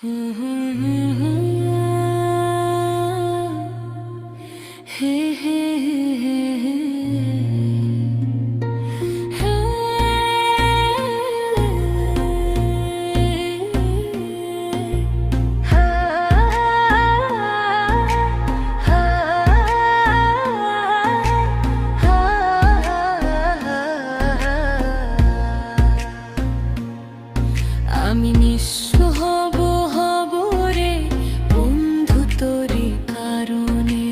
আমি নিঃস্ব হব হব রে বন্ধু তোরি কারণে,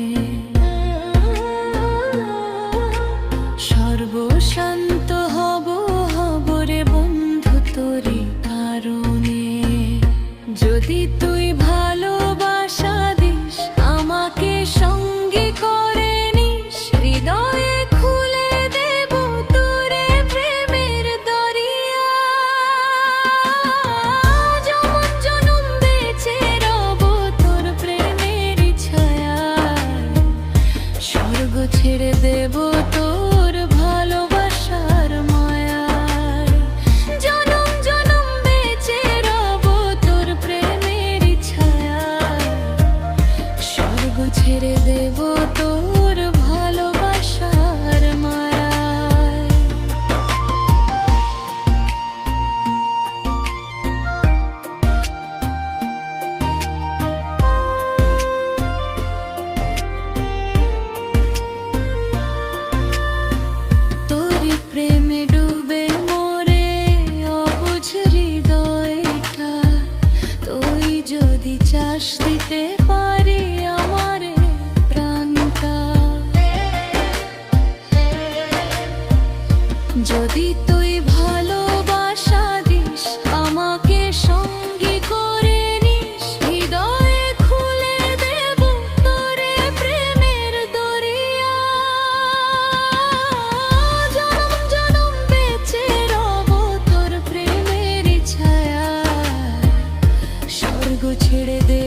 সর্বশান্ত হব হব রে বন্ধু তোরি কারণে। যদি তুই ভালোবাসা দিস আমাকে সঙ্গে করে নিস, হৃদয়ে খুলে দেব তোরে প্রেমের দরিয়া। জনম জনম বেঁচে রব তোর প্রেমের ছায়ায়, স্বর্গ ছেড়ে দেব তোর ভালোবাসার মায়ায়। জনম জনম বেঁচে রব তোর প্রেমের ছায়ায়, স্বর্গ ছেড়ে দেব তোর ভালোবাসার মায়ায়। তোরি প্রেমে ডুবে মোরে অবুঝ হৃদয়টা, তুই যদি চাস দিতে পারি আমারে প্রাণটা। যদি তুই ভালোবাসা দিস আমাকে সঙ্গী করে নিস, হৃদয়ে খুলে দেব তোরে প্রেমের দরিয়া। জনম জনম বেঁচে রব তোর প্রেমের ছায়ায়, স্বর্গ ছেড়ে দে